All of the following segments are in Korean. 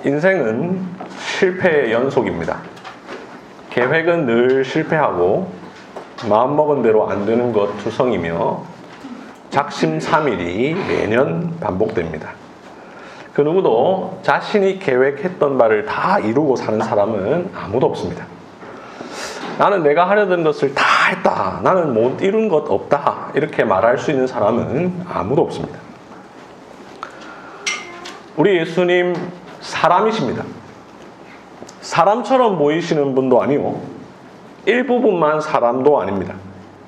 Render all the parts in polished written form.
인생은 실패의 연속입니다. 계획은 늘 실패하고 마음먹은 대로 안 되는 것 투성이며 작심삼일이 매년 반복됩니다. 그 누구도 자신이 계획했던 바를 다 이루고 사는 사람은 아무도 없습니다. 나는 내가 하려던 것을 다 했다. 나는 못 이룬 것 없다. 이렇게 말할 수 있는 사람은 아무도 없습니다. 우리 예수님 사람이십니다. 사람처럼 보이시는 분도 아니고 일부분만 사람도 아닙니다.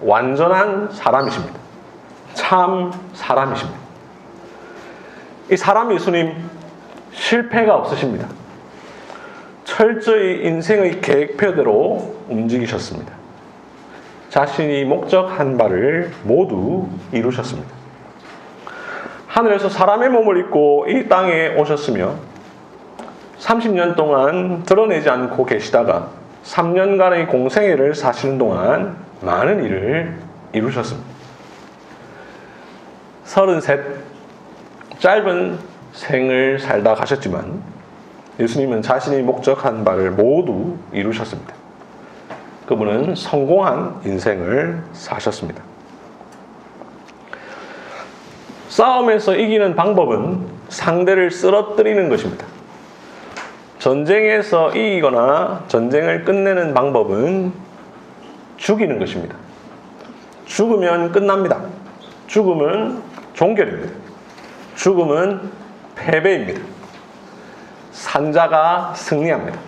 완전한 사람이십니다. 참 사람이십니다. 이 사람 예수님 실패가 없으십니다. 철저히 인생의 계획표대로 움직이셨습니다. 자신이 목적한 바를 모두 이루셨습니다. 하늘에서 사람의 몸을 입고 이 땅에 오셨으며 30년 동안 드러내지 않고 계시다가 3년간의 공생애를 사시는 동안 많은 일을 이루셨습니다. 33 짧은 생을 살다 가셨지만 예수님은 자신이 목적한 바를 모두 이루셨습니다. 그분은 성공한 인생을 사셨습니다. 싸움에서 이기는 방법은 상대를 쓰러뜨리는 것입니다. 전쟁에서 이기거나 전쟁을 끝내는 방법은 죽이는 것입니다. 죽으면 끝납니다. 죽음은 종결입니다. 죽음은 패배입니다. 산 자가 승리합니다.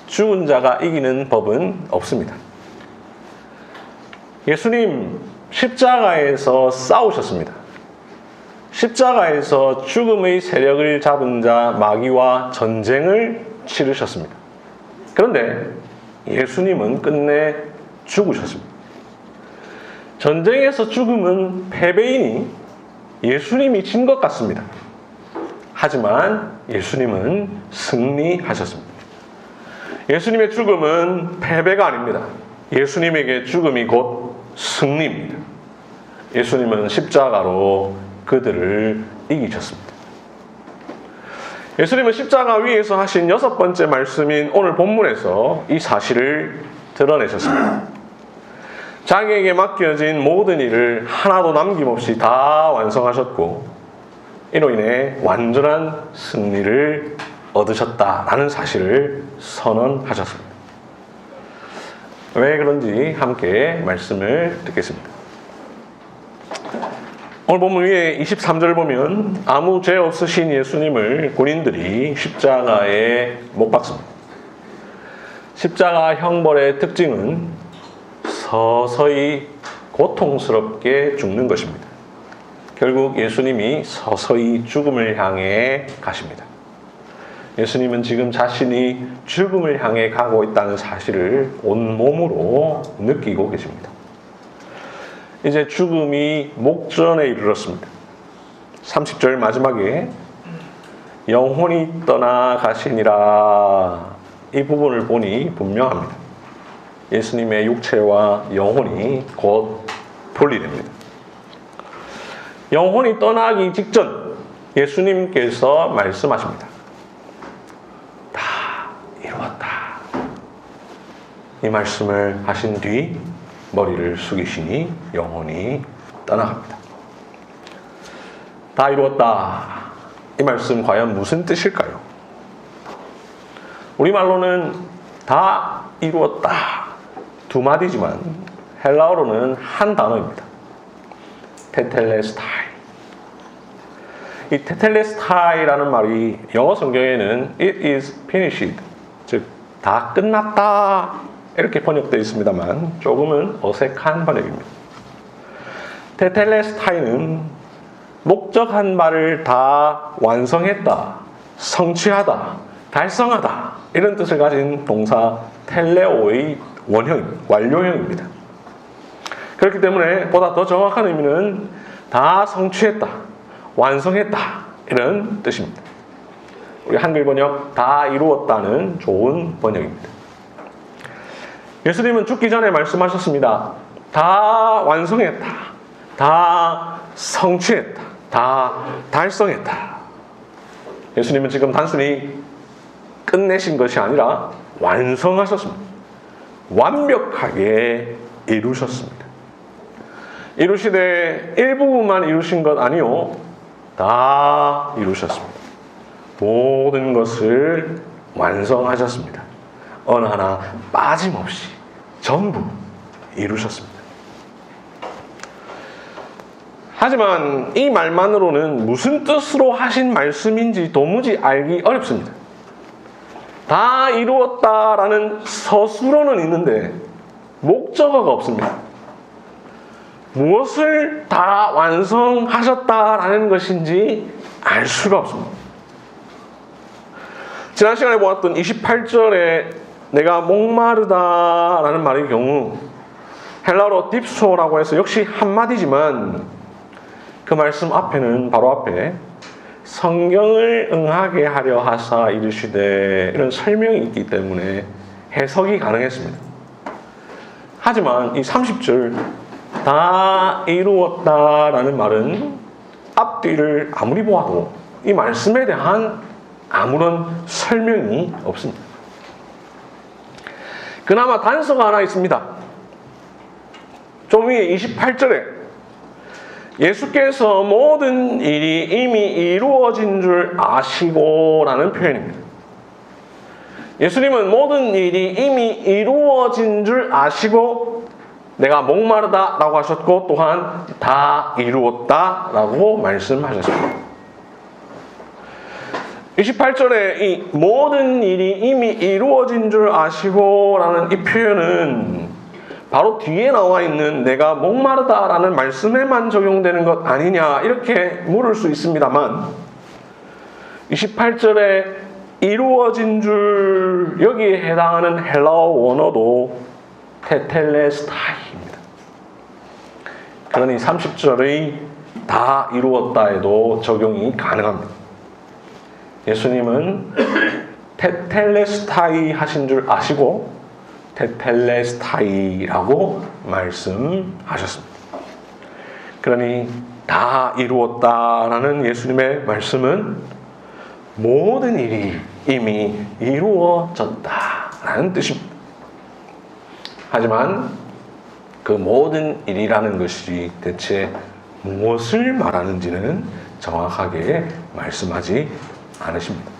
죽은 자가 이기는 법은 없습니다. 예수님 십자가에서 싸우셨습니다. 십자가에서 죽음의 세력을 잡은 자 마귀와 전쟁을 치르셨습니다. 그런데 예수님은 끝내 죽으셨습니다. 전쟁에서 죽음은 패배이니 예수님이 진 것 같습니다. 하지만 예수님은 승리하셨습니다. 예수님의 죽음은 패배가 아닙니다. 예수님에게 죽음이 곧 승리입니다. 예수님은 십자가로 그들을 이기셨습니다. 예수님은 십자가 위에서 하신 6번째 말씀인 오늘 본문에서 이 사실을 드러내셨습니다. 자기에게 맡겨진 모든 일을 하나도 남김없이 다 완성하셨고 이로 인해 완전한 승리를 얻으셨다라는 사실을 선언하셨습니다. 왜 그런지 함께 말씀을 듣겠습니다. 오늘 본문 위에 23절을 보면 아무 죄 없으신 예수님을 군인들이 십자가에 못 박습니다. 십자가 형벌의 특징은 서서히 고통스럽게 죽는 것입니다. 결국 예수님이 서서히 죽음을 향해 가십니다. 예수님은 지금 자신이 죽음을 향해 가고 있다는 사실을 온몸으로 느끼고 계십니다. 이제 죽음이 목전에 이르렀습니다. 30절 마지막에 영혼이 떠나가시니라 이 부분을 보니 분명합니다. 예수님의 육체와 영혼이 곧 분리됩니다. 영혼이 떠나기 직전 예수님께서 말씀하십니다. 다 이루었다. 이 말씀을 하신 뒤 머리를 숙이시니 영혼이 떠나갑니다. 다 이루었다. 이 말씀 과연 무슨 뜻일까요? 우리말로는 다 이루었다. 두 마디지만 헬라어로는 한 단어입니다. 테텔레스타이. 이 테텔레스타이라는 말이 영어 성경에는 it is finished, 즉 다 끝났다 이렇게 번역되어 있습니다만 조금은 어색한 번역입니다. 테텔레스타이는 목적한 바를 다 완성했다, 성취하다, 달성하다 이런 뜻을 가진 동사 텔레오의 원형입니다. 완료형입니다. 그렇기 때문에 보다 더 정확한 의미는 다 성취했다, 완성했다 이런 뜻입니다. 우리 한글 번역 다 이루었다는 좋은 번역입니다. 예수님은 죽기 전에 말씀하셨습니다. 다 완성했다, 다 성취했다, 다 달성했다. 예수님은 지금 단순히 끝내신 것이 아니라 완성하셨습니다. 완벽하게 이루셨습니다. 이루시되 일부분만 이루신 것 아니요 다 이루셨습니다. 모든 것을 완성하셨습니다. 어느 하나 빠짐없이 전부 이루셨습니다. 하지만 이 말만으로는 무슨 뜻으로 하신 말씀인지 도무지 알기 어렵습니다. 다 이루었다라는 서술어는 있는데 목적어가 없습니다. 무엇을 다 완성하셨다라는 것인지 알 수가 없습니다. 지난 시간에 보았던 28절에 내가 목마르다라는 말의 경우 헬라어로 딥소라고 해서 역시 한마디지만 그 말씀 앞에는 바로 앞에 성경을 응하게 하려 하사 이르시되 이런 설명이 있기 때문에 해석이 가능했습니다. 하지만 이 30절 다 이루었다라는 말은 앞뒤를 아무리 보아도 이 말씀에 대한 아무런 설명이 없습니다. 그나마 단서가 하나 있습니다. 좀 위에 28절에 예수께서 모든 일이 이미 이루어진 줄 아시고 라는 표현입니다. 예수님은 모든 일이 이미 이루어진 줄 아시고 내가 목마르다 라고 하셨고 또한 다 이루었다 라고 말씀하셨습니다. 28절에 이 모든 일이 이미 이루어진 줄 아시고 라는 이 표현은 바로 뒤에 나와 있는 내가 목마르다 라는 말씀에만 적용되는 것 아니냐 이렇게 물을 수 있습니다만 28절에 이루어진 줄 여기에 해당하는 헬라어 원어도 테텔레스타이입니다. 그러니 30절의 다 이루었다에도 적용이 가능합니다. 예수님은 테텔레스타이 하신 줄 아시고 테텔레스타이라고 말씀하셨습니다. 그러니 다 이루었다라는 예수님의 말씀은 모든 일이 이미 이루어졌다라는 뜻입니다. 하지만 그 모든 일이라는 것이 대체 무엇을 말하는지는 정확하게 말씀하지 않으십니다.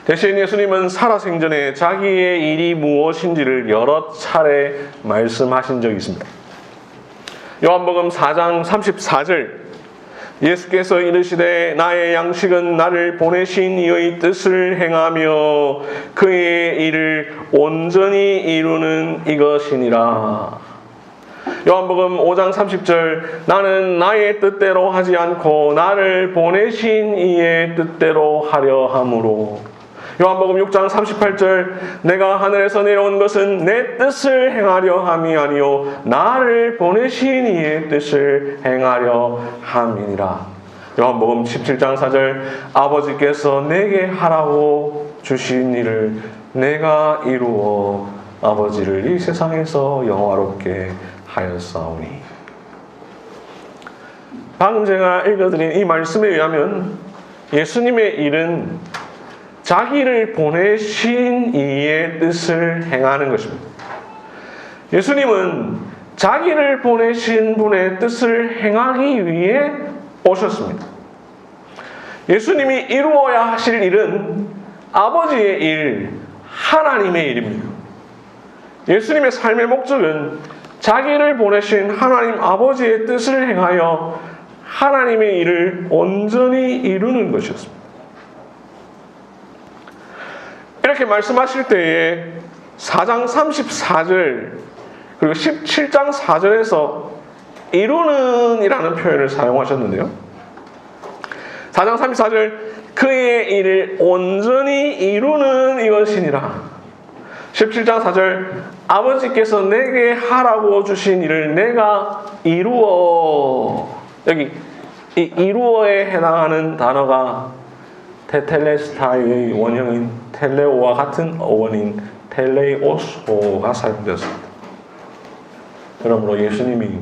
대신 예수님은 살아생전에 자기의 일이 무엇인지를 여러 차례 말씀하신 적이 있습니다. 요한복음 4장 34절 예수께서 이르시되 나의 양식은 나를 보내신 이의 뜻을 행하며 그의 일을 온전히 이루는 이것이니라. 요한복음 5장 30절 나는 나의 뜻대로 하지 않고 나를 보내신 이의 뜻대로 하려 함으로. 요한복음 6장 38절 내가 하늘에서 내려온 것은 내 뜻을 행하려 함이 아니요 나를 보내신 이의 뜻을 행하려 함이니라. 요한복음 17장 4절 아버지께서 내게 하라고 주신 일을 내가 이루어 아버지를 이 세상에서 영화롭게 하였사오니. 방금 제가 읽어드린 이 말씀에 의하면 예수님의 일은 자기를 보내신 이의 뜻을 행하는 것입니다. 예수님은 자기를 보내신 분의 뜻을 행하기 위해 오셨습니다. 예수님이 이루어야 하실 일은 아버지의 일, 하나님의 일입니다. 예수님의 삶의 목적은 자기를 보내신 하나님 아버지의 뜻을 행하여 하나님의 일을 온전히 이루는 것이었습니다. 이렇게 말씀하실 때에 4장 34절 그리고 17장 4절에서 이루는 이라는 표현을 사용하셨는데요. 4장 34절 그의 일을 온전히 이루는 이것이니라. 17장 4절 아버지께서 내게 하라고 주신 일을 내가 이루어. 여기 이 이루어에 해당하는 단어가 테텔레스타이의 원형인 텔레오와 같은 어원인 텔레오소가 사용되었습니다. 그러므로 예수님이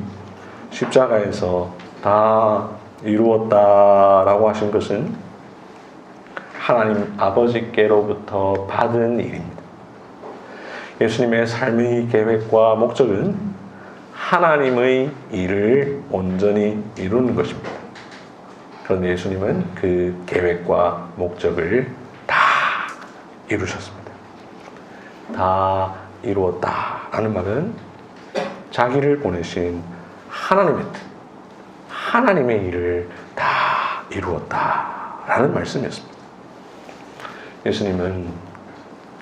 십자가에서 다 이루었다라고 하신 것은 하나님 아버지께로부터 받은 일입니다. 예수님의 삶의 계획과 목적은 하나님의 일을 온전히 이루는 것입니다. 그런데 예수님은 그 계획과 목적을 다 이루셨습니다. 다 이루었다라는 말은 자기를 보내신 하나님의 뜻, 하나님의 일을 다 이루었다라는 말씀이었습니다. 예수님은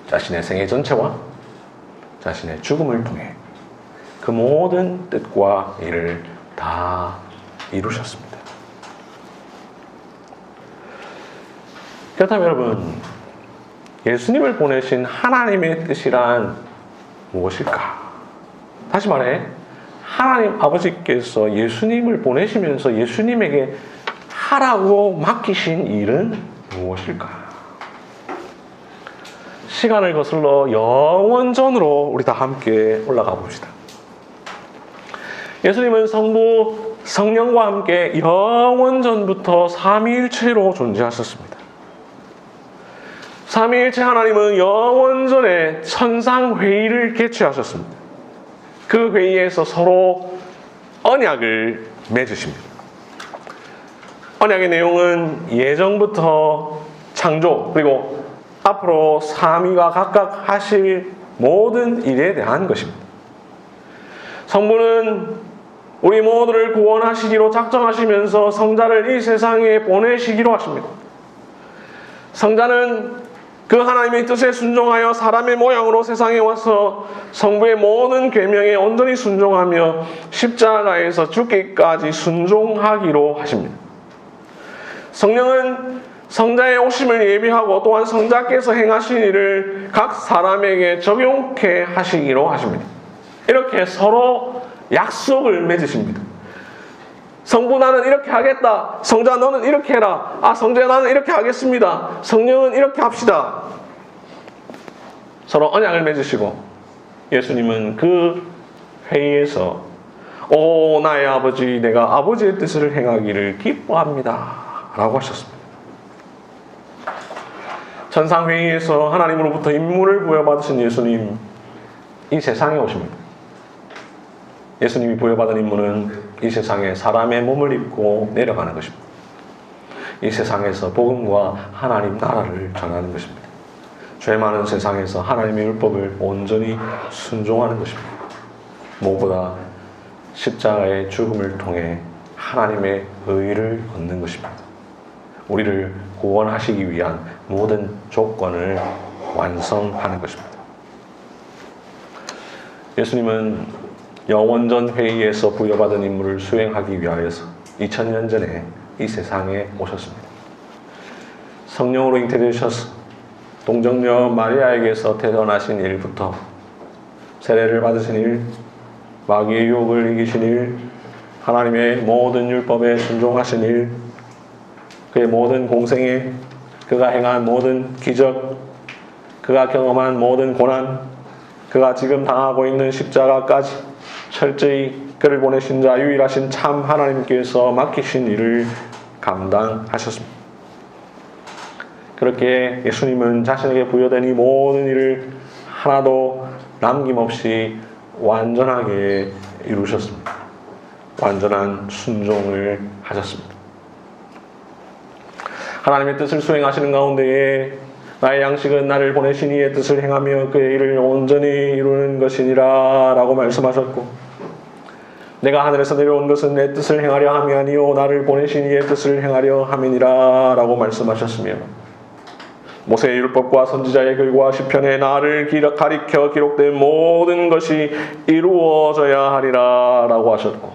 자신의 생애 전체와 자신의 죽음을 통해 그 모든 뜻과 일을 다 이루셨습니다. 그렇다면 여러분, 예수님을 보내신 하나님의 뜻이란 무엇일까? 다시 말해, 하나님 아버지께서 예수님을 보내시면서 예수님에게 하라고 맡기신 일은 무엇일까? 시간을 거슬러 영원 전으로 우리 다 함께 올라가 봅시다. 예수님은 성부, 성령과 함께 영원 전부터 삼위일체로 존재하셨습니다. 삼위일체 하나님은 영원 전에 천상회의를 개최하셨습니다. 그 회의에서 서로 언약을 맺으십니다. 언약의 내용은 예정부터 창조, 그리고 앞으로 삼위가 각각 하실 모든 일에 대한 것입니다. 성부는 우리 모두를 구원하시기로 작정하시면서 성자를 이 세상에 보내시기로 하십니다. 성자는 그 하나님의 뜻에 순종하여 사람의 모양으로 세상에 와서 성부의 모든 계명에 온전히 순종하며 십자가에서 죽기까지 순종하기로 하십니다. 성령은 성자의 오심을 예비하고 또한 성자께서 행하신 일을 각 사람에게 적용케 하시기로 하십니다. 이렇게 서로 약속을 맺으십니다. 성부 나는 이렇게 하겠다. 성자 너는 이렇게 해라. 성자 나는 이렇게 하겠습니다. 성령은 이렇게 합시다. 서로 언약을 맺으시고 예수님은 그 회의에서 오 나의 아버지, 내가 아버지의 뜻을 행하기를 기뻐합니다 라고 하셨습니다. 천상회의에서 하나님으로부터 임무를 부여받으신 예수님, 이 세상에 오십니다. 예수님이 부여받은 임무는 이 세상에 사람의 몸을 입고 내려가는 것입니다. 이 세상에서 복음과 하나님 나라를 전하는 것입니다. 죄 많은 세상에서 하나님의 율법을 온전히 순종하는 것입니다. 무엇보다 십자가의 죽음을 통해 하나님의 의를 얻는 것입니다. 우리를 구원하시기 위한 모든 조건을 완성하는 것입니다. 예수님은 영원전 회의에서 부여받은 임무를 수행하기 위하여서 2000년 전에 이 세상에 오셨습니다. 성령으로 잉태되셔서 동정녀 마리아에게서 태어나신 일부터 세례를 받으신 일, 마귀의 유혹을 이기신 일, 하나님의 모든 율법에 순종하신 일, 그의 모든 공생애, 그가 행한 모든 기적, 그가 경험한 모든 고난, 그가 지금 당하고 있는 십자가까지 철저히 그를 보내신 자 유일하신 참 하나님께서 맡기신 일을 감당하셨습니다. 그렇게 예수님은 자신에게 부여된 이 모든 일을 하나도 남김없이 완전하게 이루셨습니다. 완전한 순종을 하셨습니다. 하나님의 뜻을 수행하시는 가운데에 나의 양식은 나를 보내신 이의 뜻을 행하며 그의 일을 온전히 이루는 것이니라 라고 말씀하셨고, 내가 하늘에서 내려온 것은 내 뜻을 행하려 함이 아니요 나를 보내신 이의 뜻을 행하려 함이니라 라고 말씀하셨으며, 모세의 율법과 선지자의 글과 시편에 나를 가리켜 기록된 모든 것이 이루어져야 하리라 라고 하셨고,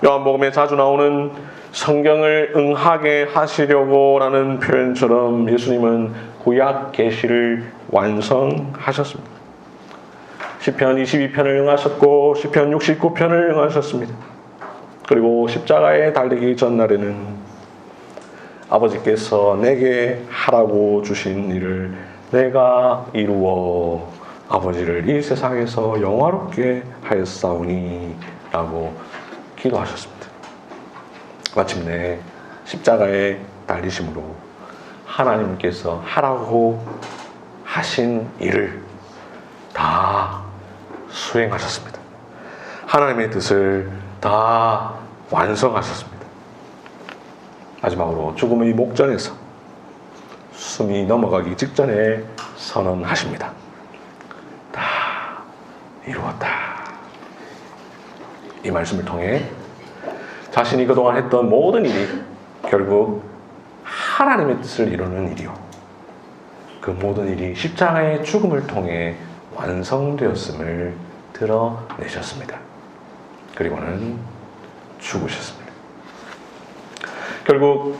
요한복음에 자주 나오는 성경을 응하게 하시려고 라는 표현처럼 예수님은 구약 계시를 완성하셨습니다. 시편 22편을 응하셨고 시편 69편을 응하셨습니다. 그리고 십자가에 달리기 전날에는 아버지께서 내게 하라고 주신 일을 내가 이루어 아버지를 이 세상에서 영화롭게 하였사오니 라고 기도하셨습니다. 마침내 십자가에 달리심으로 하나님께서 하라고 하신 일을 다 수행하셨습니다. 하나님의 뜻을 다 완성하셨습니다. 마지막으로 죽음의 목전에서 숨이 넘어가기 직전에 선언하십니다. 다 이루었다. 이 말씀을 통해 자신이 그동안 했던 모든 일이 결국 하나님의 뜻을 이루는 일이요, 그 모든 일이 십자가의 죽음을 통해 완성되었음을 드러내셨습니다. 그리고는 죽으셨습니다. 결국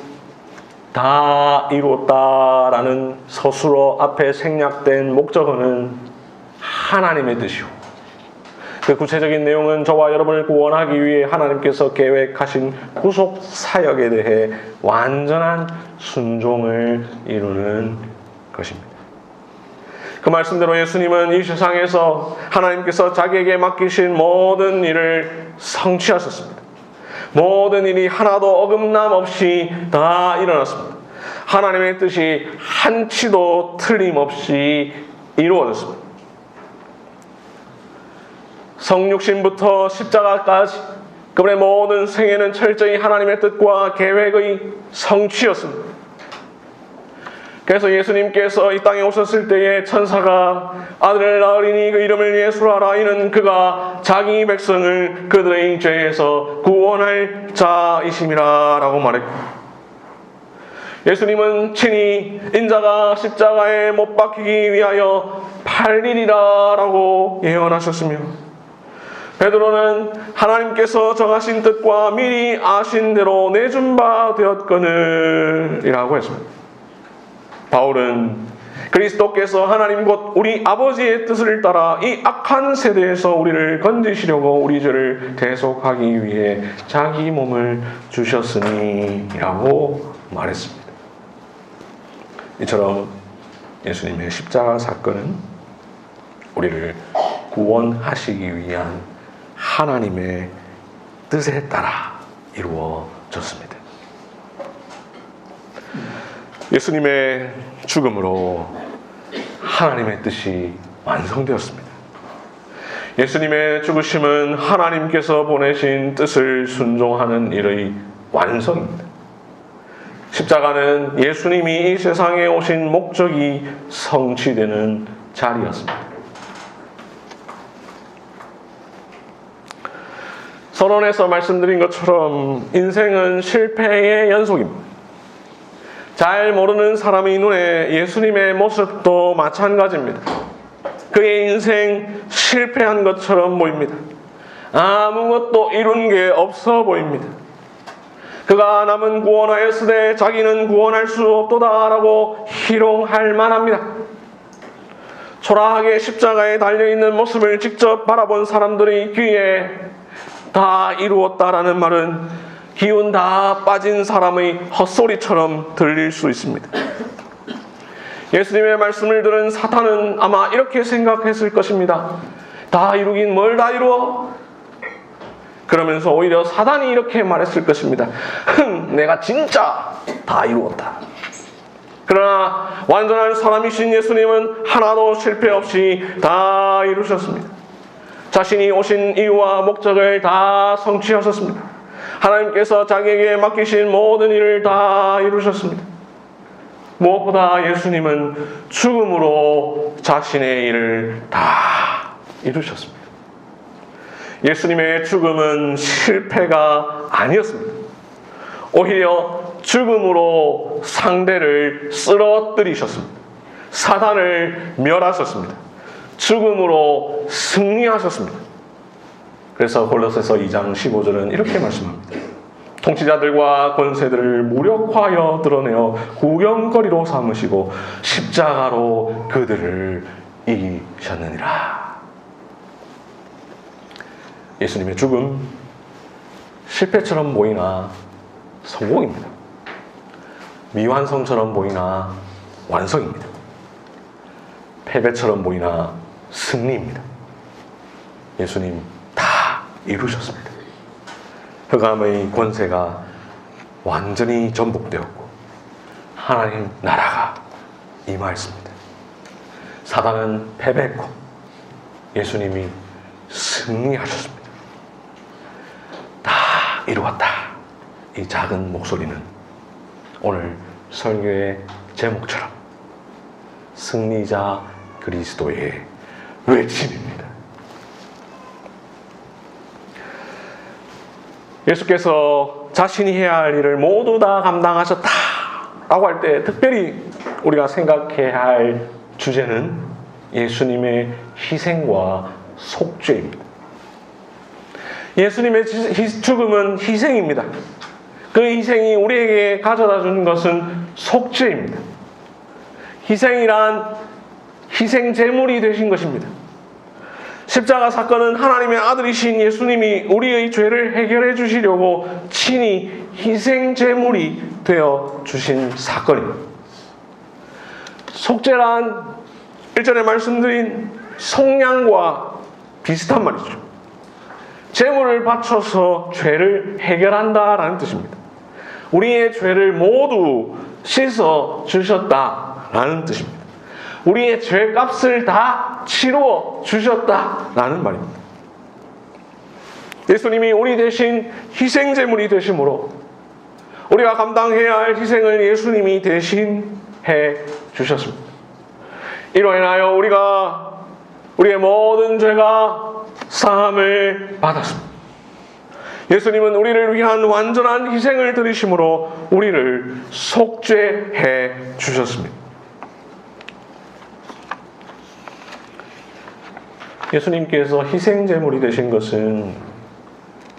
다 이루었다라는 서술어 앞에 생략된 목적어는 하나님의 뜻이요, 그 구체적인 내용은 저와 여러분을 구원하기 위해 하나님께서 계획하신 구속 사역에 대해 완전한 순종을 이루는 것입니다. 그 말씀대로 예수님은 이 세상에서 하나님께서 자기에게 맡기신 모든 일을 성취하셨습니다. 모든 일이 하나도 어긋남 없이 다 일어났습니다. 하나님의 뜻이 한치도 틀림없이 이루어졌습니다. 성육신부터 십자가까지 그분의 모든 생애는 철저히 하나님의 뜻과 계획의 성취였습니다. 그래서 예수님께서 이 땅에 오셨을 때에 천사가 아들을 낳으리니 그 이름을 예수라 이는 그가 자기 백성을 그들의 죄에서 구원할 자이심이라 라고 말했고, 예수님은 친히 인자가 십자가에 못 박히기 위하여 팔리리라 라고 예언하셨으며, 베드로는 하나님께서 정하신 뜻과 미리 아신 대로 내준 바 되었거늘 이라고 했습니다. 바울은 그리스도께서 하나님 곧 우리 아버지의 뜻을 따라 이 악한 세대에서 우리를 건지시려고 우리 죄를 대속하기 위해 자기 몸을 주셨으니 라고 말했습니다. 이처럼 예수님의 십자가 사건은 우리를 구원하시기 위한 하나님의 뜻에 따라 이루어졌습니다. 예수님의 죽음으로 하나님의 뜻이 완성되었습니다. 예수님의 죽으심은 하나님께서 보내신 뜻을 순종하는 일의 완성입니다. 십자가는 예수님이 이 세상에 오신 목적이 성취되는 자리였습니다. 선언에서 말씀드린 것처럼 인생은 실패의 연속입니다. 잘 모르는 사람의 눈에 예수님의 모습도 마찬가지입니다. 그의 인생 실패한 것처럼 보입니다. 아무것도 이룬 게 없어 보입니다. 그가 남은 구원하였으되 자기는 구원할 수 없도다라고 희롱할 만합니다. 초라하게 십자가에 달려있는 모습을 직접 바라본 사람들의 귀에 다 이루었다라는 말은 기운 다 빠진 사람의 헛소리처럼 들릴 수 있습니다. 예수님의 말씀을 들은 사탄은 아마 이렇게 생각했을 것입니다. 다 이루긴 뭘 다 이루어? 그러면서 오히려 사단이 이렇게 말했을 것입니다. 내가 진짜 다 이루었다. 그러나 완전한 사람이신 예수님은 하나도 실패 없이 다 이루셨습니다. 자신이 오신 이유와 목적을 다 성취하셨습니다. 하나님께서 자기에게 맡기신 모든 일을 다 이루셨습니다. 무엇보다 예수님은 죽음으로 자신의 일을 다 이루셨습니다. 예수님의 죽음은 실패가 아니었습니다. 오히려 죽음으로 상대를 쓰러뜨리셨습니다. 사단을 멸하셨습니다. 죽음으로 승리하셨습니다. 그래서 골로새서 2장 15절은 이렇게 말씀합니다. 통치자들과 권세들을 무력화하여 드러내어 구경거리로 삼으시고 십자가로 그들을 이기셨느니라. 예수님의 죽음, 실패처럼 보이나 성공입니다. 미완성처럼 보이나 완성입니다. 패배처럼 보이나 승리입니다. 예수님 다 이루셨습니다. 흑암의 권세가 완전히 전복되었고 하나님 나라가 임하였습니다. 사단은 패배했고 예수님이 승리하셨습니다. 다 이루었다. 이 작은 목소리는 오늘 설교의 제목처럼 승리자 그리스도의 외침입니다. 예수께서 자신이 해야 할 일을 모두 다 감당하셨다 라고 할 때 특별히 우리가 생각해야 할 주제는 예수님의 희생과 속죄입니다. 예수님의 죽음은 희생입니다. 그 희생이 우리에게 가져다 준 것은 속죄입니다. 희생이란 희생 제물이 되신 것입니다. 십자가 사건은 하나님의 아들이신 예수님이 우리의 죄를 해결해 주시려고 친히 희생 제물이 되어 주신 사건입니다. 속죄란 일전에 말씀드린 속량과 비슷한 말이죠. 제물을 바쳐서 죄를 해결한다라는 뜻입니다. 우리의 죄를 모두 씻어 주셨다라는 뜻입니다. 우리의 죄값을 다 치루어 주셨다라는 말입니다. 예수님이 우리 대신 희생제물이 되심으로 우리가 감당해야 할 희생을 예수님이 대신해 주셨습니다. 이로 인하여 우리의 모든 죄가 사함을 받았습니다. 예수님은 우리를 위한 완전한 희생을 드리심으로 우리를 속죄해 주셨습니다. 예수님께서 희생제물이 되신 것은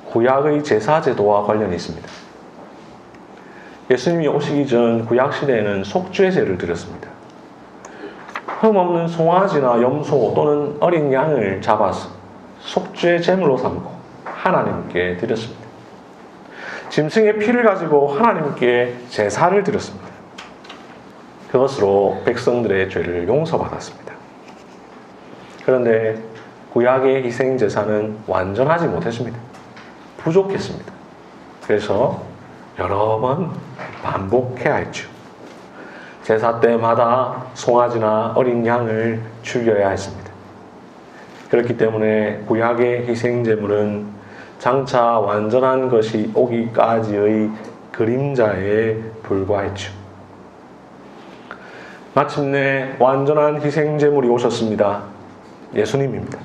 구약의 제사제도와 관련이 있습니다. 예수님이 오시기 전 구약시대에는 속죄제를 드렸습니다. 흠없는 송아지나 염소 또는 어린 양을 잡아서 속죄제물로 삼고 하나님께 드렸습니다. 짐승의 피를 가지고 하나님께 제사를 드렸습니다. 그것으로 백성들의 죄를 용서받았습니다. 그런데 구약의 희생제사는 완전하지 못했습니다. 부족했습니다. 그래서 여러 번 반복해야 했죠. 제사 때마다 송아지나 어린 양을 죽여야 했습니다. 그렇기 때문에 구약의 희생제물은 장차 완전한 것이 오기까지의 그림자에 불과했죠. 마침내 완전한 희생제물이 오셨습니다. 예수님입니다.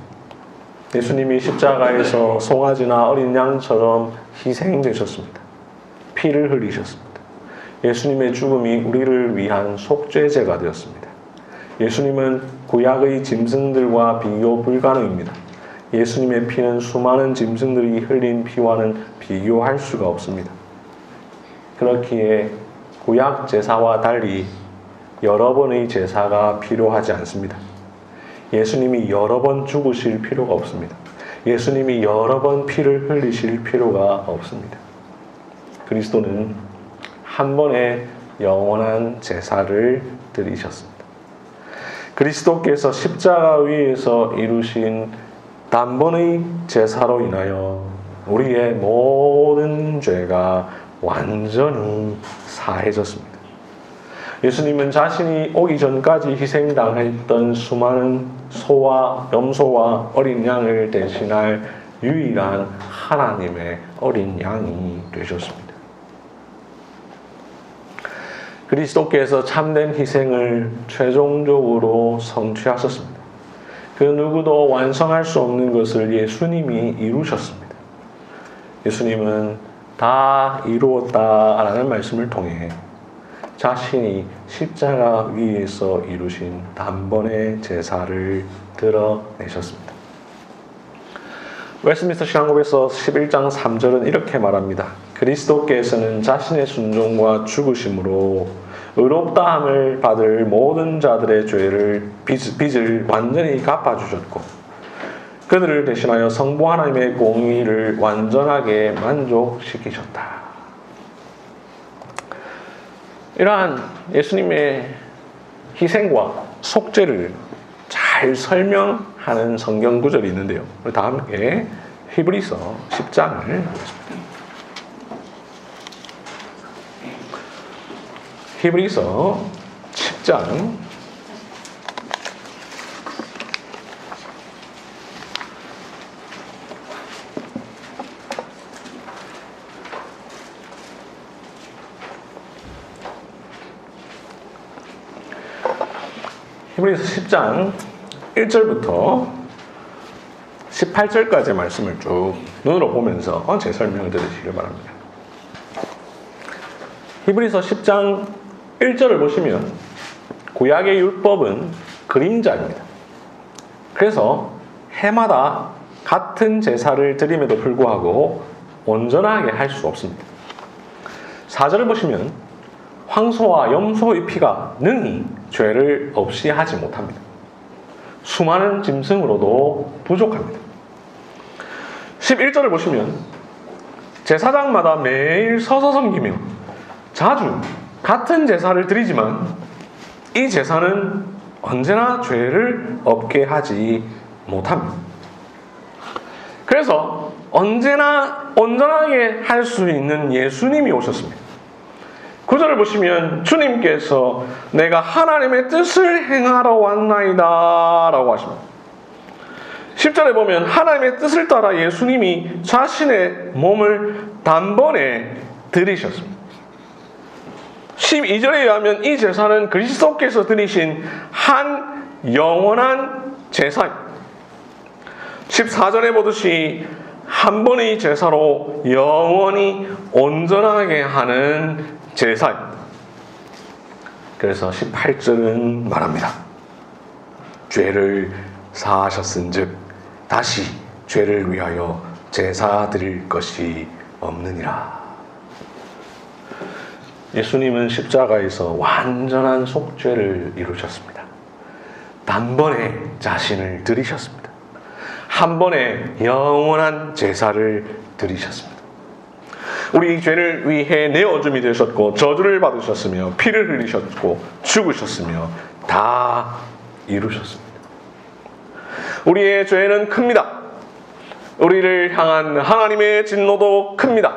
예수님이 십자가에서 송아지나 어린 양처럼 희생되셨습니다. 피를 흘리셨습니다. 예수님의 죽음이 우리를 위한 속죄제가 되었습니다. 예수님은 구약의 짐승들과 비교 불가능입니다. 예수님의 피는 수많은 짐승들이 흘린 피와는 비교할 수가 없습니다. 그렇기에 구약 제사와 달리 여러 번의 제사가 필요하지 않습니다. 예수님이 여러 번 죽으실 필요가 없습니다. 예수님이 여러 번 피를 흘리실 필요가 없습니다. 그리스도는 한 번의 영원한 제사를 드리셨습니다. 그리스도께서 십자가 위에서 이루신 단번의 제사로 인하여 우리의 모든 죄가 완전히 사해졌습니다. 예수님은 자신이 오기 전까지 희생당했던 수많은 소와 염소와 어린 양을 대신할 유일한 하나님의 어린 양이 되셨습니다. 그리스도께서 참된 희생을 최종적으로 성취하셨습니다. 그 누구도 완성할 수 없는 것을 예수님이 이루셨습니다. 예수님은 다 이루었다라는 말씀을 통해 자신이 십자가 위에서 이루신 단번의 제사를 드러내셨습니다. 웨스트민스터 신앙법에서 11장 3절은 이렇게 말합니다. 그리스도께서는 자신의 순종과 죽으심으로 의롭다함을 받을 모든 자들의 빚을 완전히 갚아주셨고 그들을 대신하여 성부 하나님의 공의를 완전하게 만족시키셨다. 이러한 예수님의 희생과 속죄를 잘 설명하는 성경 구절이 있는데요. 다 함께 히브리서 10장을 보겠습니다. 히브리서 10장 1절부터 18절까지의 말씀을 쭉 눈으로 보면서 제 설명을 들으시길 바랍니다. 히브리서 10장 1절을 보시면 구약의 율법은 그림자입니다. 그래서 해마다 같은 제사를 드림에도 불구하고 온전하게 할 수 없습니다. 4절을 보시면 황소와 염소의 피가 능히 죄를 없이 하지 못합니다. 수많은 짐승으로도 부족합니다. 11절을 보시면 제사장마다 매일 서서 섬기며 자주 같은 제사를 드리지만 이 제사는 언제나 죄를 없게 하지 못합니다. 그래서 언제나 온전하게 할 수 있는 예수님이 오셨습니다. 9절을 보시면 주님께서 내가 하나님의 뜻을 행하러 왔나이다 라고 하십니다. 10절에 보면 하나님의 뜻을 따라 예수님이 자신의 몸을 단번에 드리셨습니다. 12절에 의하면 이 제사는 그리스도께서 드리신 한 영원한 제사입니다. 14절에 보듯이 한 번의 제사로 영원히 온전하게 하는 제사입니다. 그래서 18절은 말합니다. 죄를 사하셨은즉 다시 죄를 위하여 제사 드릴 것이 없느니라. 예수님은 십자가에서 완전한 속죄를 이루셨습니다. 단번에 자신을 드리셨습니다. 한 번에 영원한 제사를 드리셨습니다. 우리 죄를 위해 내어줌이 되셨고 저주를 받으셨으며 피를 흘리셨고 죽으셨으며 다 이루셨습니다. 우리의 죄는 큽니다. 우리를 향한 하나님의 진노도 큽니다.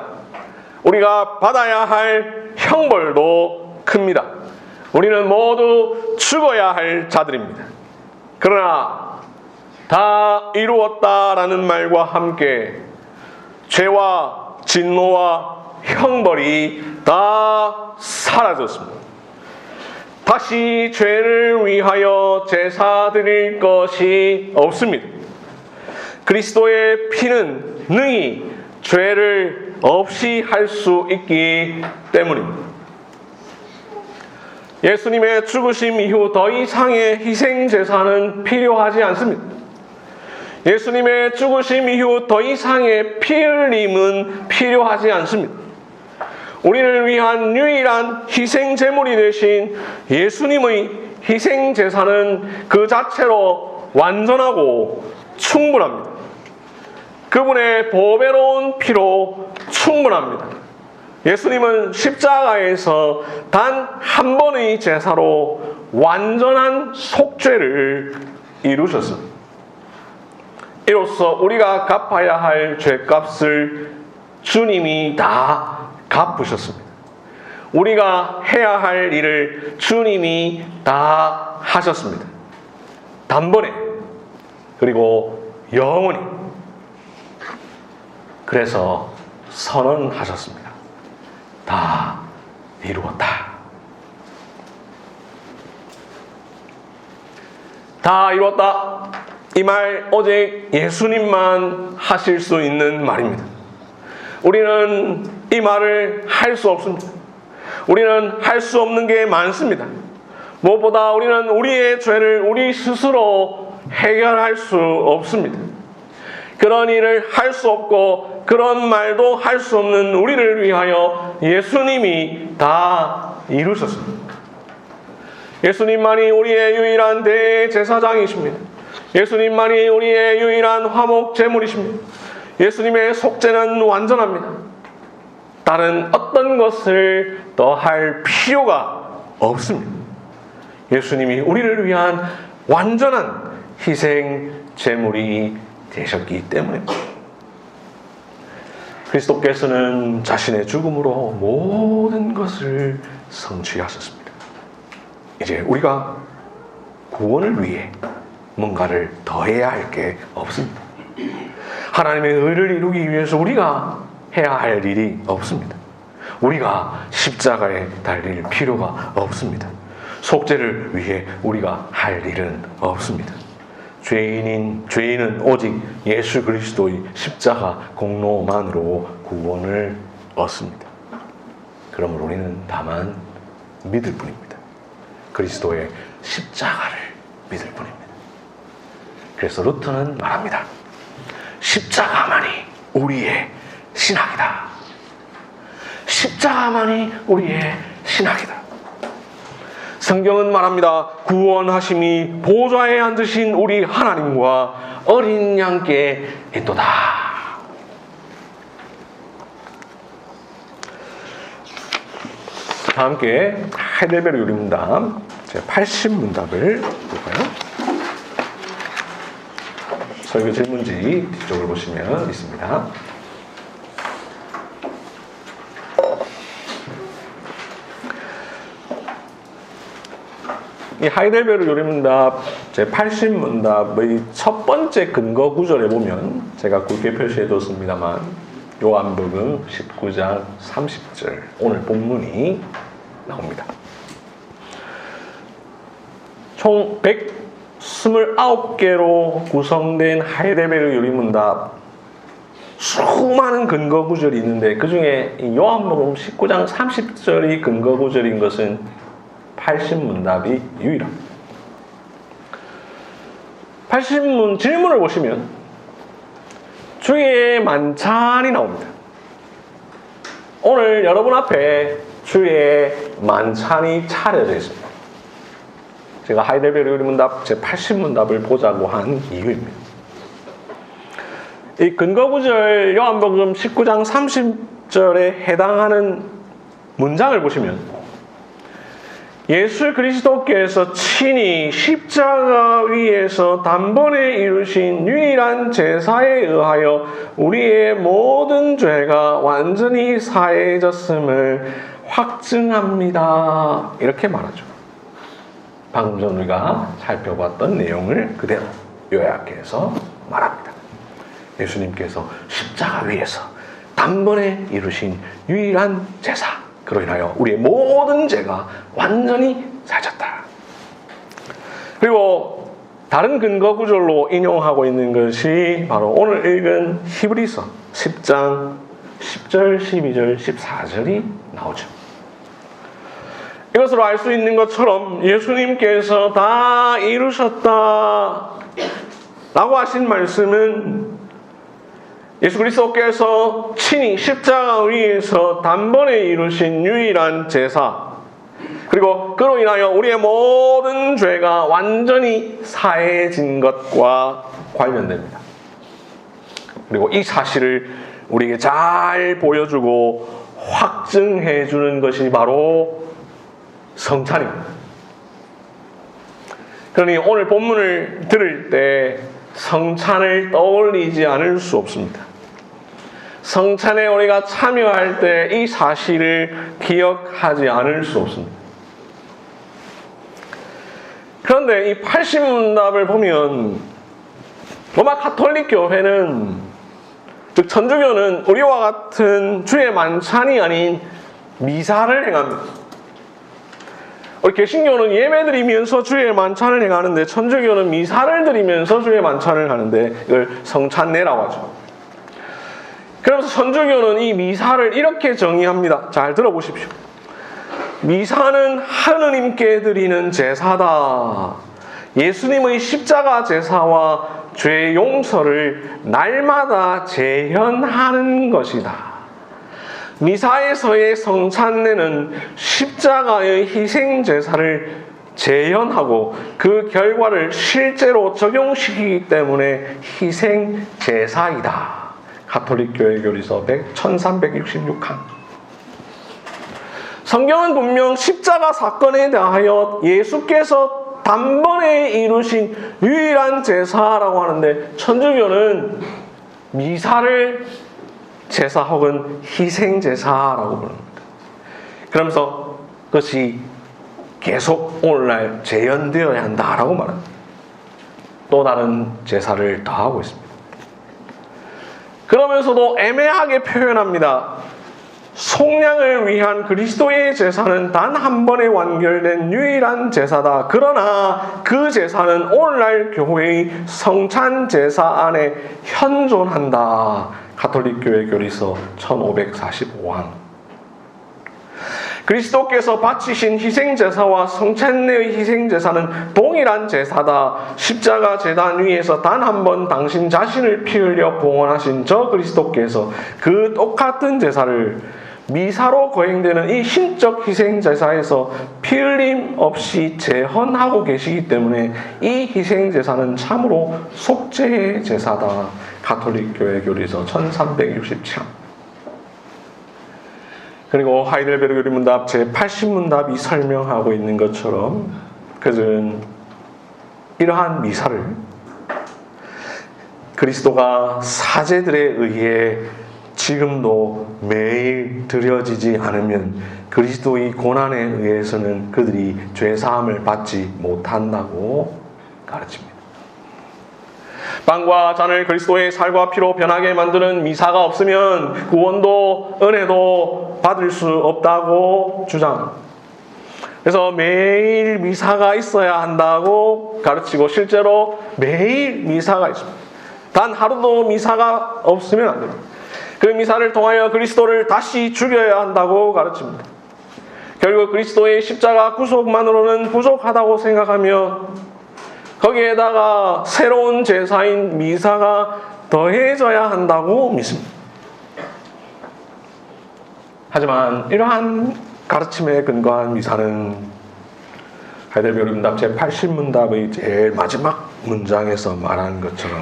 우리가 받아야 할 형벌도 큽니다. 우리는 모두 죽어야 할 자들입니다. 그러나 다 이루었다라는 말과 함께 죄와 진노와 형벌이 다 사라졌습니다. 다시 죄를 위하여 제사 드릴 것이 없습니다. 그리스도의 피는 능히 죄를 없이 할 수 있기 때문입니다. 예수님의 죽으심 이후 더 이상의 희생 제사는 필요하지 않습니다. 예수님의 죽으심 이후 더 이상의 피 흘림은 필요하지 않습니다. 우리를 위한 유일한 희생 제물이 되신 예수님의 희생 제사는 그 자체로 완전하고 충분합니다. 그분의 보배로운 피로 충분합니다. 예수님은 십자가에서 단 한 번의 제사로 완전한 속죄를 이루셨습니다. 이로써 우리가 갚아야 할 죄값을 주님이 다 갚으셨습니다. 우리가 해야 할 일을 주님이 다 하셨습니다. 단번에 그리고 영원히. 그래서 선언하셨습니다. 다 이루었다. 다 이루었다. 이 말 오직 예수님만 하실 수 있는 말입니다. 우리는 이 말을 할 수 없습니다. 우리는 할 수 없는 게 많습니다. 무엇보다 우리는 우리의 죄를 우리 스스로 해결할 수 없습니다. 그런 일을 할 수 없고 그런 말도 할 수 없는 우리를 위하여 예수님이 다 이루셨습니다. 예수님만이 우리의 유일한 대제사장이십니다. 예수님만이 우리의 유일한 화목 제물이십니다. 예수님의 속죄는 완전합니다. 다른 어떤 것을 더할 필요가 없습니다. 예수님이 우리를 위한 완전한 희생 제물이 되셨기 때문입니다. 그리스도께서는 자신의 죽음으로 모든 것을 성취하셨습니다. 이제 우리가 구원을 위해 뭔가를 더해야 할 게 없습니다. 하나님의 의를 이루기 위해서 우리가 해야 할 일이 없습니다. 우리가 십자가에 달릴 필요가 없습니다. 속죄를 위해 우리가 할 일은 없습니다. 죄인은 오직 예수 그리스도의 십자가 공로만으로 구원을 얻습니다. 그러므로 우리는 다만 믿을 뿐입니다. 그리스도의 십자가를 믿을 뿐입니다. 그래서 루터는 말합니다. 십자가만이 우리의 신학이다. 십자가만이 우리의 신학이다. 성경은 말합니다. 구원하심이 보좌에 앉으신 우리 하나님과 어린 양께 있도다. 다 함께 하이델베르 요리문답 제80문답을 볼까요? 설교 질문지 뒤쪽을 보시면 있습니다. 이 하이델베르 요리문답 제80문답의 첫 번째 근거 구절에 보면 제가 굵게 표시해뒀습니다만 요한복음 19장 30절 오늘 본문이 나옵니다. 총 129개로 구성된 하이델베르 요리문답 수많은 근거 구절이 있는데 그 중에 요한복음 19장 30절이 근거 구절인 것은 80문답이 유일합니다. 80문 질문을 보시면 주의 만찬이 나옵니다. 오늘 여러분 앞에 주의 만찬이 차려져 있습니다. 제가 하이델베르 요리문답 제80문답을 보자고 한 이유입니다. 이 근거구절 요한복음 19장 30절에 해당하는 문장을 보시면 예수 그리스도께서 친히 십자가 위에서 단번에 이루신 유일한 제사에 의하여 우리의 모든 죄가 완전히 사해졌음을 확증합니다. 이렇게 말하죠. 방금 전 우리가 살펴봤던 내용을 그대로 요약해서 말합니다. 예수님께서 십자가 위에서 단번에 이루신 유일한 제사, 그로 인하여 우리의 모든 죄가 완전히 사해졌다. 그리고 다른 근거 구절로 인용하고 있는 것이 바로 오늘 읽은 히브리서 10장 10절, 12절, 14절이 나오죠. 이것으로 알 수 있는 것처럼 예수님께서 다 이루셨다 라고 하신 말씀은 예수 그리스도께서 친히 십자가 위에서 단번에 이루신 유일한 제사, 그리고 그로 인하여 우리의 모든 죄가 완전히 사해진 것과 관련됩니다. 그리고 이 사실을 우리에게 잘 보여주고 확증해 주는 것이 바로 성찬입니다. 그러니 오늘 본문을 들을 때 성찬을 떠올리지 않을 수 없습니다. 성찬에 우리가 참여할 때 이 사실을 기억하지 않을 수 없습니다. 그런데 이 80문답을 보면 로마 가톨릭 교회는, 즉 천주교는 우리와 같은 주의 만찬이 아닌 미사를 행합니다. 우리 개신교는 예배 드리면서 주의 만찬을 행하는데 천주교는 미사를 드리면서 주의 만찬을 하는데 이걸 성찬례라고 하죠. 그러면서 천주교는 이 미사를 이렇게 정의합니다. 잘 들어보십시오. 미사는 하느님께 드리는 제사다. 예수님의 십자가 제사와 죄 용서를 날마다 재현하는 것이다. 미사에서의 성찬례는 십자가의 희생 제사를 재현하고 그 결과를 실제로 적용시키기 때문에 희생 제사이다. 가톨릭 교회 교리서 1366칸. 성경은 분명 십자가 사건에 대하여 예수께서 단번에 이루신 유일한 제사라고 하는데 천주교는 미사를 제사 혹은 희생 제사라고 부릅니다. 그러면서 것이 계속 오늘날 재현되어야 한다라고 말합니다. 또 다른 제사를 더하고 있습니다. 그러면서도 애매하게 표현합니다. 속량을 위한 그리스도의 제사는 단 한 번에 완결된 유일한 제사다. 그러나 그 제사는 오늘날 교회의 성찬 제사 안에 현존한다. 가톨릭 교회 교리서 1545항. 그리스도께서 바치신 희생제사와 성찬례의 희생제사는 동일한 제사다. 십자가 제단 위에서 단 한 번 당신 자신을 피 흘려 봉헌하신 저 그리스도께서 그 똑같은 제사를 미사로 거행되는 이 신적 희생제사에서 피 흘림 없이 재헌하고 계시기 때문에 이 희생제사는 참으로 속죄의 제사다. 가톨릭 교회 교리서 1367항. 그리고 하이델베르그 유리문답 제80문답이 설명하고 있는 것처럼 그들은 이러한 미사를 그리스도가 사제들에 의해 지금도 매일 드려지지 않으면 그리스도의 고난에 의해서는 그들이 죄사함을 받지 못한다고 가르칩니다. 빵과 잔을 그리스도의 살과 피로 변하게 만드는 미사가 없으면 구원도 은혜도 받을 수 없다고 주장합니다. 그래서 매일 미사가 있어야 한다고 가르치고 실제로 매일 미사가 있습니다. 단 하루도 미사가 없으면 안 됩니다. 그 미사를 통하여 그리스도를 다시 죽여야 한다고 가르칩니다. 결국 그리스도의 십자가 구속만으로는 부족하다고 생각하며 거기에다가 새로운 제사인 미사가 더해져야 한다고 믿습니다. 하지만 이러한 가르침에 근거한 미사는 하이델베르그 문답 제80문답의 제일 마지막 문장에서 말한 것처럼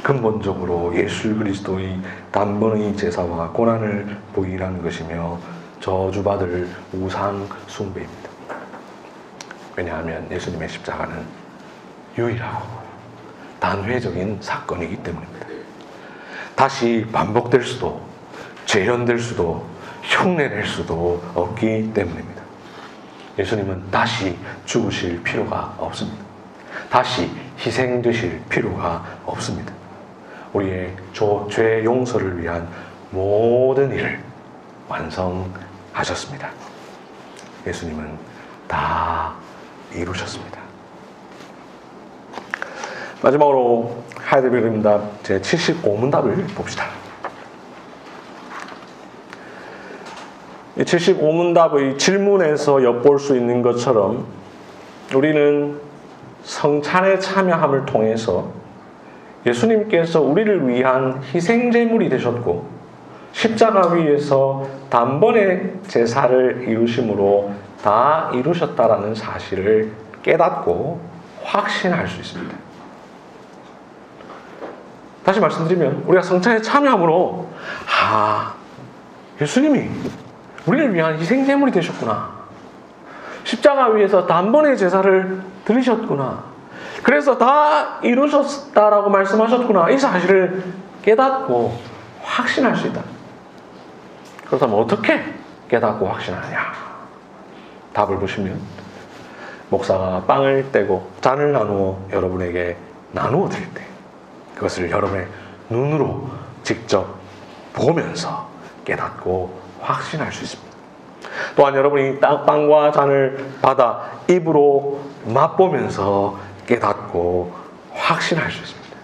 근본적으로 예수 그리스도의 단번의 제사와 고난을 부인하는 것이며 저주받을 우상 숭배입니다. 왜냐하면 예수님의 십자가는 유일하고 단회적인 사건이기 때문입니다. 다시 반복될 수도 재현될 수도 흉내낼 수도 없기 때문입니다. 예수님은 다시 죽으실 필요가 없습니다. 다시 희생되실 필요가 없습니다. 우리의 죄 용서를 위한 모든 일을 완성하셨습니다. 예수님은 다 이루셨습니다. 마지막으로 하이델베르그 문답 제75문답을 봅시다. 이 75문답의 질문에서 엿볼 수 있는 것처럼 우리는 성찬에 참여함을 통해서 예수님께서 우리를 위한 희생제물이 되셨고 십자가 위에서 단번에 제사를 이루심으로 다 이루셨다라는 사실을 깨닫고 확신할 수 있습니다. 다시 말씀드리면 우리가 성찬에 참여함으로 예수님이 우리를 위한 희생제물이 되셨구나. 십자가 위에서 단번에 제사를 드리셨구나. 그래서 다 이루셨다라고 말씀하셨구나. 이 사실을 깨닫고 확신할 수 있다. 그렇다면 어떻게 깨닫고 확신하느냐? 답을 보시면 목사가 빵을 떼고 잔을 나누어 여러분에게 나누어 드릴 때 그것을 여러분의 눈으로 직접 보면서 깨닫고 확신할 수 있습니다. 또한 여러분이 빵과 잔을 받아 입으로 맛보면서 깨닫고 확신할 수 있습니다.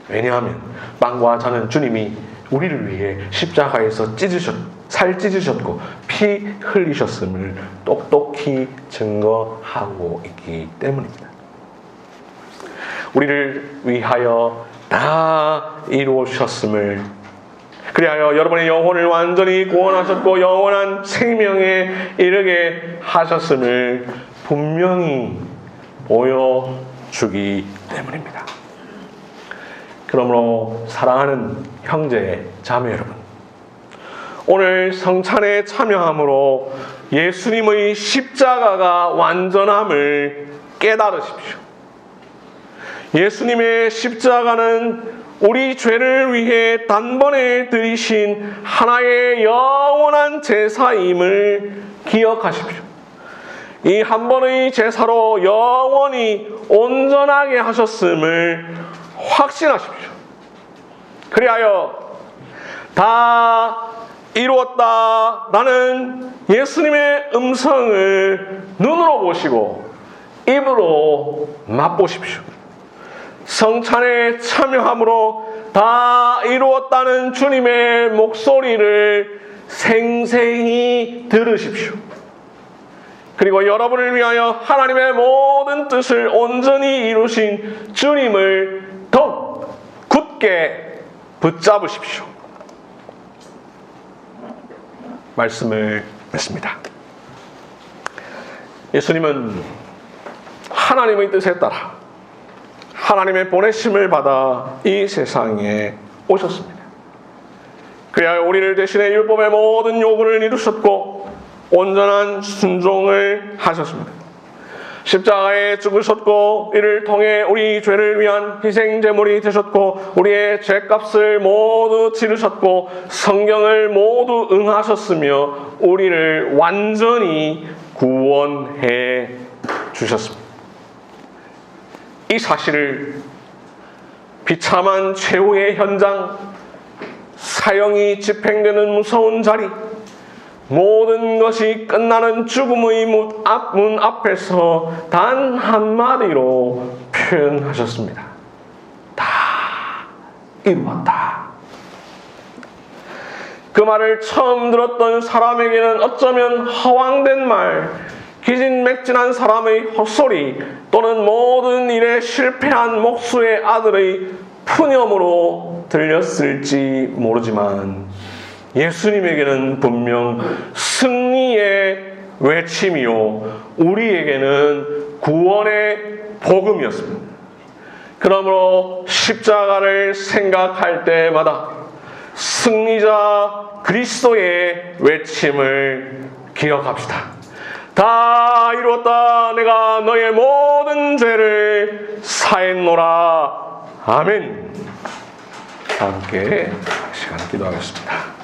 왜냐하면 빵과 잔은 주님이 우리를 위해 십자가에서 살 찢으셨고 피 흘리셨음을 똑똑히 증거하고 있기 때문입니다. 우리를 위하여 다 이루셨음을, 그리하여 여러분의 영혼을 완전히 구원하셨고 영원한 생명에 이르게 하셨음을 분명히 보여주기 때문입니다. 그러므로 사랑하는 형제, 자매 여러분, 오늘 성찬에 참여함으로 예수님의 십자가가 완전함을 깨달으십시오. 예수님의 십자가는 우리 죄를 위해 단번에 드리신 하나의 영원한 제사임을 기억하십시오. 이 한 번의 제사로 영원히 온전하게 하셨음을 확신하십시오. 그리하여 다 이루었다라는 예수님의 음성을 눈으로 보시고 입으로 맛보십시오. 성찬에 참여함으로 다 이루었다는 주님의 목소리를 생생히 들으십시오. 그리고 여러분을 위하여 하나님의 모든 뜻을 온전히 이루신 주님을 더욱 굳게 붙잡으십시오. 말씀을 맺습니다. 예수님은 하나님의 뜻에 따라 하나님의 보내심을 받아 이 세상에 오셨습니다. 그리하여 우리를 대신해 율법의 모든 요구를 이루셨고 온전한 순종을 하셨습니다. 십자가에 죽으셨고 이를 통해 우리 죄를 위한 희생제물이 되셨고 우리의 죄값을 모두 치르셨고 성경을 모두 응하셨으며 우리를 완전히 구원해 주셨습니다. 이 사실을 비참한 최후의 현장, 사형이 집행되는 무서운 자리, 모든 것이 끝나는 죽음의 문 앞에서 단 한마디로 표현하셨습니다. 다 이루었다. 그 말을 처음 들었던 사람에게는 어쩌면 허황된 말, 기진맥진한 사람의 헛소리 또는 모든 일에 실패한 목수의 아들의 푸념으로 들렸을지 모르지만 예수님에게는 분명 승리의 외침이요 우리에게는 구원의 복음이었습니다. 그러므로 십자가를 생각할 때마다 승리자 그리스도의 외침을 기억합시다. 다 이루었다. 내가 너의 모든 죄를 사했노라. 아멘. 함께 시간 기도하겠습니다.